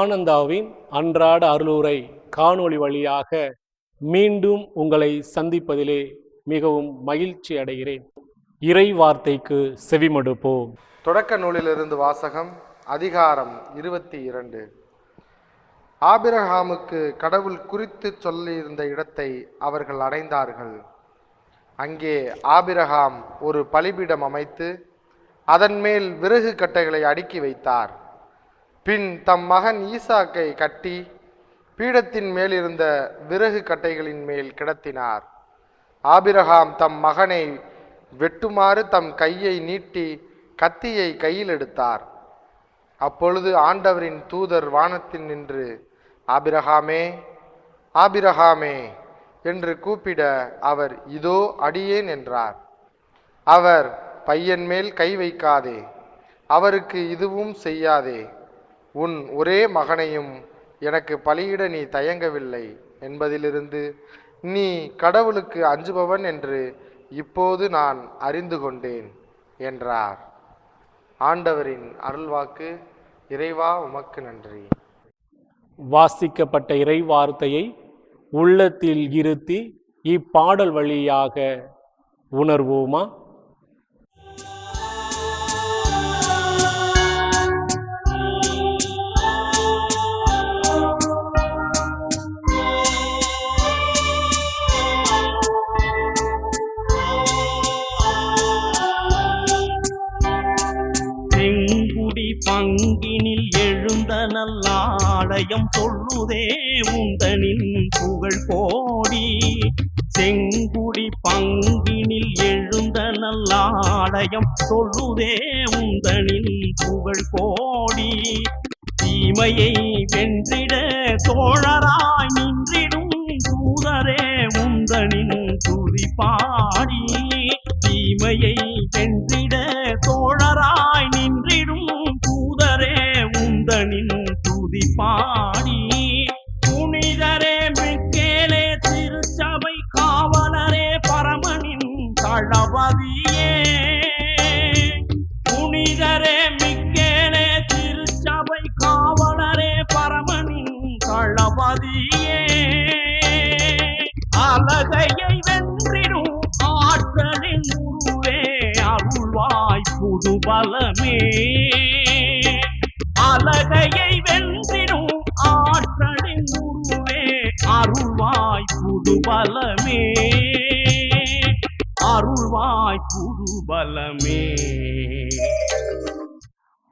ஆனந்தாவின் அன்றாட அருளுரை காணொளி வழியாக மீண்டும் உங்களை சந்திப்பதிலே மிகவும் மகிழ்ச்சி அடைகிறேன். இறை வார்த்தைக்கு செவிமடுப்போம். தொடக்க நூலிலிருந்து வாசகம். அதிகாரம் 22. ஆபிரகாமுக்கு கடவுள் குறித்து சொல்லியிருந்த இடத்தை அவர்கள் அடைந்தார்கள். அங்கே ஆபிரகாம் ஒரு பலிபீடம் அமைத்து அதன் மேல் விறகு கட்டைகளை அடுக்கி வைத்தார். பின் தம் மகன் ஈசாக்கை கட்டி பீடத்தின் மேலிருந்த விறகு கட்டைகளின் மேல் கிடத்தினார். ஆபிரகாம் தம் மகனை வெட்டுமாறு தம் கையை நீட்டி கத்தியை கையில் எடுத்தார். அப்பொழுது ஆண்டவரின் தூதர் வானத்தில் நின்று, ஆபிரகாமே, ஆபிரகாமே என்று கூப்பிட அவர், இதோ அடியேன் என்றார். அவர், பையன் மேல் கை வைக்காதே, அவருக்கு இதுவும் செய்யாதே, உன் ஒரே மகனையும் எனக்கு பலியிட நீ தயங்கவில்லை என்பதிலிருந்து நீ கடவுளுக்கு அஞ்சுபவன் என்று இப்போது நான் அறிந்து கொண்டேன் என்றார். ஆண்டவரின் அருள்வாக்கு. இறைவா உமக்கு நன்றி. வாசிக்கப்பட்ட இறை வார்த்தையை உள்ளத்தில் இருத்தி இப்பாடல் வழியாக உணர்வோமா? பங்கினில் எழுந்த நல்லாலயம் சொல்லுதே உந்தனின் புகழ் கோடி. செங்குடி பங்கினில் எழுந்த நல்லாலயம் சொல்லுதே உந்தனின் புகழ் கோடி. தீமையை வென்றிட தோழராய் நின்றிடும் தூதரே உந்தனின் துதி பாடி. தீமையை வென்றிட தோழராய் நின்றிடும் தூதரே உந்தனின் துதி பாடி. புனிதரே மிக்கேலே திருச்சபை காவலரே பரமனின் தளபதியே. புனிதரே மிக்கேலே திருச்சபை காவலரே பரமனின் தளபதியே. அலகையை வென்றிடும் ஆற்றலின் உருவே அருள்வாய் புது பலமே. அலகையை வென்றிடும் ஆற்றலின் உருவே அருள்வாய் புது பலமே. அருள்வாய் புது பலமே.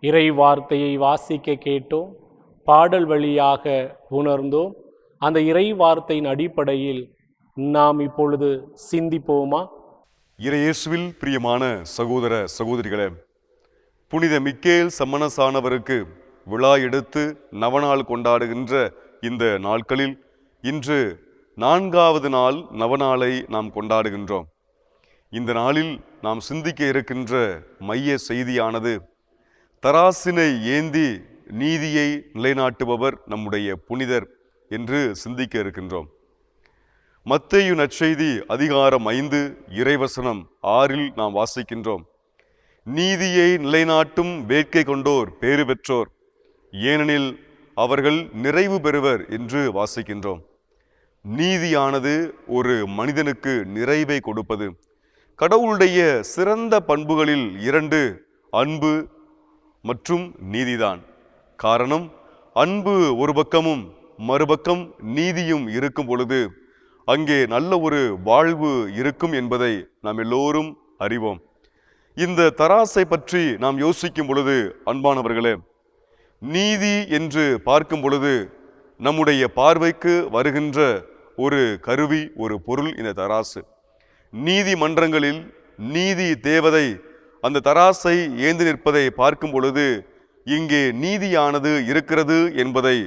இறை வார்த்தையை வாசிக்க கேட்டோம், பாடல் வழியாக உணர்ந்தோம். அந்த இறை வார்த்தையின் அடிப்படையில் நாம் இப்பொழுது சிந்திப்போமா? இறையேசுவில் பிரியமான சகோதர சகோதரிகளே, புனித மிக்கேல் சம்மனசானவருக்கு விழா எடுத்து நவநாள் கொண்டாடுகின்ற இந்த நாட்களில் இன்று 4வது நாள் நவநாளை நாம் கொண்டாடுகின்றோம். இந்த நாளில் நாம் சிந்திக்க இருக்கின்ற மைய செய்தியானது, தராசினை ஏந்தி நீதியை நிலைநாட்டுபவர் நம்முடைய புனிதர் என்று சிந்திக்க இருக்கின்றோம். மத்தேயு நற்செய்தி அதிகாரம் 5 இறைவசனம் 6 நாம் வாசிக்கின்றோம், நீதியை நிலைநாட்டும் வேட்கை கொண்டோர் பேறு பெற்றோர், ஏனெனில் அவர்கள் நிறைவு பெறுவர் என்று வாசிக்கின்றோம். நீதியானது ஒரு மனிதனுக்கு நிறைவை கொடுப்பது. கடவுளுடைய சிறந்த பண்புகளில் 2 அன்பு மற்றும் நீதிதான். காரணம், அன்பு ஒரு பக்கமும் மறுபக்கம் நீதியும் இருக்கும் பொழுது அங்கே நல்ல ஒரு வாழ்வு இருக்கும் என்பதை நாம் எல்லோரும் அறிவோம். இந்த தராசை பற்றி நாம் யோசிக்கும் பொழுது அன்பானவர்களே, நீதி என்று பார்க்கும் பொழுது நம்முடைய பார்வைக்கு வருகின்ற ஒரு கருவி, ஒரு பொருள் இந்த தராசு. நீதிமன்றங்களில் நீதி தேவதை அந்த தராசை ஏந்தி நிற்பதை பார்க்கும் பொழுது இங்கே நீதியானது இருக்கிறது என்பதை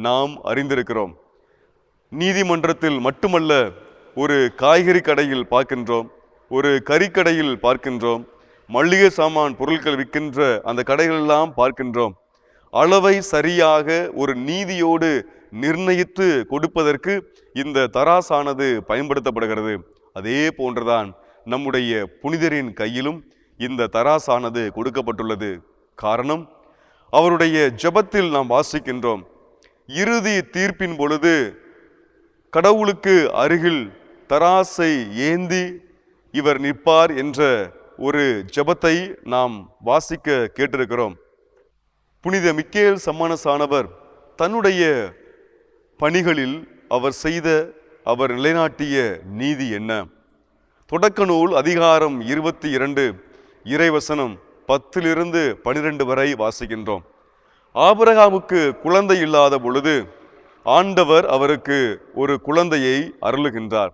நாம் அறிந்திருக்கிறோம். நீதிமன்றத்தில் மட்டுமல்ல, ஒரு காய்கறி கடையில் பார்க்கின்றோம், ஒரு கறிக்கடையில் பார்க்கின்றோம், மளிகை சாமான் பொருட்கள் விற்கின்ற அந்த கடைகளெல்லாம் பார்க்கின்றோம். அளவை சரியாக ஒரு நீதியோடு நிர்ணயித்து கொடுப்பதற்கு இந்த தராசானது பயன்படுத்தப்படுகிறது. அதே போன்றுதான் நம்முடைய புனிதரின் கையிலும் இந்த தராசானது கொடுக்கப்பட்டுள்ளது. காரணம், அவருடைய ஜெபத்தில் நாம் வாசிக்கின்றோம், இறுதி தீர்ப்பின் பொழுது கடவுளுக்கு அருகில் தராசை ஏந்தி இவர் நிற்பார் என்ற ஒரு ஜெபத்தை நாம் வாசிக்க கேட்டிருக்கிறோம். புனித மிக்கேல் சம்மனசானவர் தன்னுடைய பணிகளில் அவர் நிலைநாட்டிய நீதி என்ன? தொடக்க நூல் அதிகாரம் 22 இறைவசனம் 10-12 வரை வாசிக்கின்றோம். ஆபிரகாமுக்கு குழந்தை இல்லாத பொழுது ஆண்டவர் அவருக்கு ஒரு குழந்தையை அருளுகின்றார்.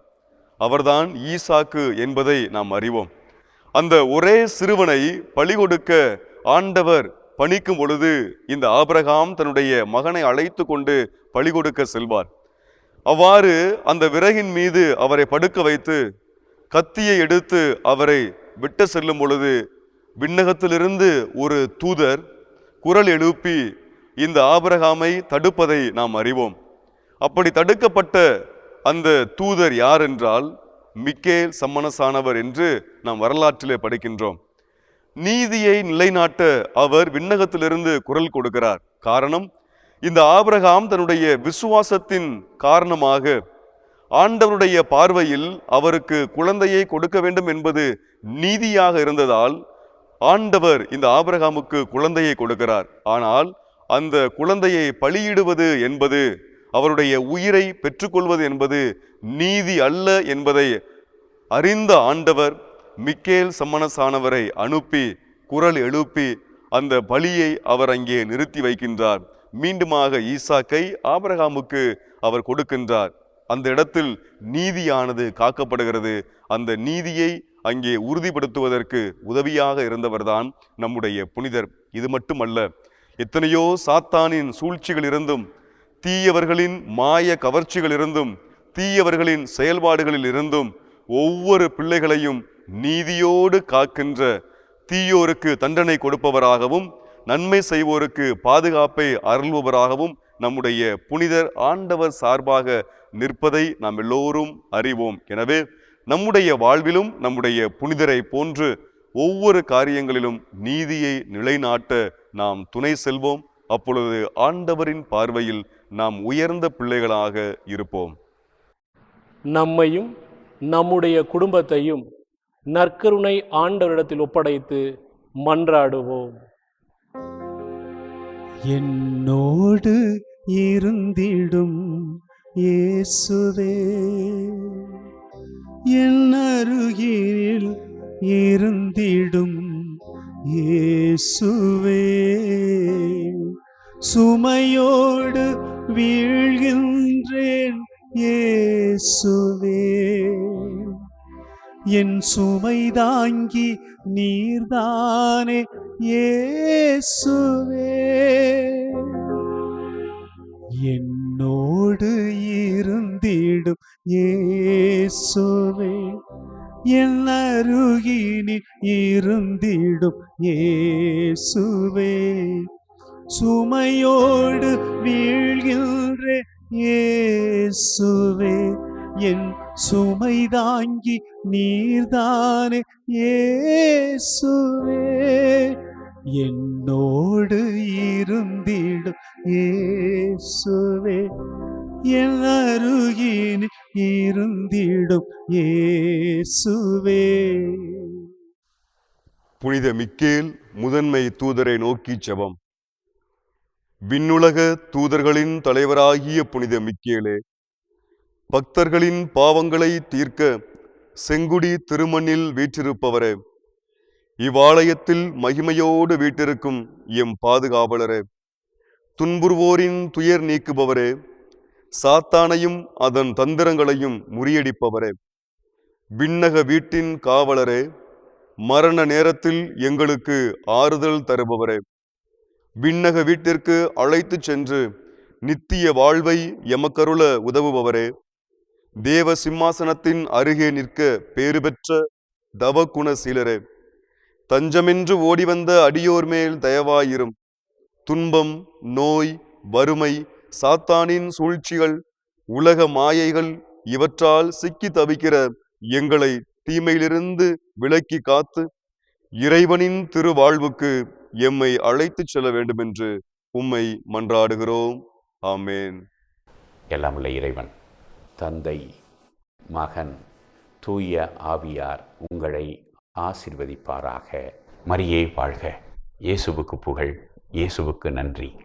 அவர்தான் ஈசாக்கு என்பதை நாம் அறிவோம். அந்த ஒரே சிறுவனை பலி கொடுக்க ஆண்டவர் பணிக்கும் பொழுது இந்த ஆபிரகாம் தன்னுடைய மகனை அழைத்து கொண்டு பலி கொடுக்க செல்வார். அவ்வாறு அந்த விறகின் மீது அவரை படுக்க வைத்து கத்தியை எடுத்து அவரை விட்டு செல்லும் பொழுது விண்ணகத்திலிருந்து ஒரு தூதர் குரல் எழுப்பி இந்த ஆபிரகாமை தடுப்பதை நாம் அறிவோம். அப்படி தடுக்கப்பட்ட அந்த தூதர் யார் என்றால் மிக்கேல் சம்மனசானவர் என்று நாம் வரலாற்றிலே படிக்கின்றோம். நீதியை நிலைநாட்ட அவர் விண்ணகத்திலிருந்து குரல் கொடுக்கிறார். காரணம், இந்த ஆபிரகாம் தன்னுடைய விசுவாசத்தின் காரணமாக ஆண்டவருடைய பார்வையில் அவருக்கு குழந்தையை கொடுக்க வேண்டும் என்பது நீதியாக இருந்ததால் ஆண்டவர் இந்த ஆபிரகாமுக்கு குழந்தையை கொடுக்கிறார். ஆனால் அந்த குழந்தையை பலியிடுவது என்பது, அவருடைய உயிரை பெற்றுக்கொள்வது என்பது நீதி அல்ல என்பதை அறிந்த ஆண்டவர் மிக்கேல் சம்மனசானவரை அனுப்பி குரல் எழுப்பி அந்த பலியை அவர் அங்கே நிறுத்தி வைக்கின்றார். மீண்டுமாக ஈசாக்கை ஆபிரகாமுக்கு அவர் கொடுக்கின்றார். அந்த இடத்தில் நீதியானது காக்கப்படுகிறது. அந்த நீதியை அங்கே உறுதிப்படுத்துவதற்கு உதவியாக இருந்தவர்தான் நம்முடைய புனிதர். இது மட்டுமல்ல, எத்தனையோ சாத்தானின் சூழ்ச்சிகள் இருந்தும், தீயவர்களின் மாய கவர்ச்சிகள் இருந்தும், தீயவர்களின் செயல்பாடுகளில் இருந்தும் ஒவ்வொரு பிள்ளைகளையும் நீதியோடு காக்கின்ற, தீயோருக்கு தண்டனை கொடுப்பவராகவும் நன்மை செய்வோருக்கு பாதுகாப்பை அருள்பவராகவும் நம்முடைய புனிதர் ஆண்டவர் சார்பாக நிற்பதை நாம் எல்லோரும் அறிவோம். எனவே நம்முடைய வாழ்விலும் நம்முடைய புனிதரை போன்று ஒவ்வொரு காரியங்களிலும் நீதியை நிலைநாட்ட நாம் துணை செல்வோம். அப்பொழுது ஆண்டவரின் பார்வையில் நாம் உயர்ந்த பிள்ளைகளாக இருப்போம். நம்மையும் நம்முடைய குடும்பத்தையும் நற்கருணை ஆண்டவரிடத்தில் ஒப்படைத்து மன்றாடுவோம். என்னோடு இருந்திடும் இயேசுவே, என் அருகில் இருந்திடும் இயேசுவே, சுமையோடு வீழ்கின்றேன் இயேசுவே, என் சுமை தாங்கி நீர்தானே இயேசுவே, என்னோடு இருந்திடும் இயேசுவே, என் அருகினில் இருந்திடும் இயேசுவே, சுமையோடு வீழ்கின்ற இயேசுவே, என் சுமை தாங்கி நீர்தானே இயேசுவே, என்னோடு இருந்திடும் இயேசுவே, என் அருகினில் இருந்திடும் இயேசுவே. புனித மிக்கேல் முதன்மை தூதரை நோக்கி ஜெபம். விண்ணுலக தூதர்களின் தலைவராகிய புனித மிக்கேலே, பக்தர்களின் பாவங்களை தீர்க்க செங்குடி திருமண்ணில் வீற்றிருப்பவரே, இவ்வாலயத்தில் மகிமையோடு வீட்டிருக்கும் எம் பாதுகாவலரே, துன்புறுவோரின் துயர் நீக்குபவரே, சாத்தானையும் அதன் தந்திரங்களையும் முறியடிப்பவரே, விண்ணக வீட்டின் காவலரே, மரண நேரத்தில் எங்களுக்கு ஆறுதல் தருபவரே, விண்ணக வீட்டிற்கு அழைத்து சென்று நித்திய வாழ்வை எமக்கருள உதவுபவரே, தேவ சிம்மாசனத்தின் அருகே நிற்க பேறு பெற்ற தவகுணசீலரே, தஞ்சமென்று ஓடிவந்த அடியோர் மேல் தயவாயிரும். துன்பம், நோய், வறுமை, சாத்தானின் சூழ்ச்சிகள், உலக மாயைகள் இவற்றால் சிக்கி தவிக்கிற எங்களை தீமையிலிருந்து விலக்கி காத்து இறைவனின் திருவாழ்வுக்கு எம்மை அழைத்துச் செல்ல வேண்டுமென்று உம்மை மன்றாடுகிறோம். ஆமென். எல்லாம் உள்ள இறைவன் தந்தை, மகன், தூய ஆவியார் உங்களை ஆசீர்வதிப்பாராக. மரியே வாழ்க. இயேசுவுக்கு புகழ். இயேசுவுக்கு நன்றி.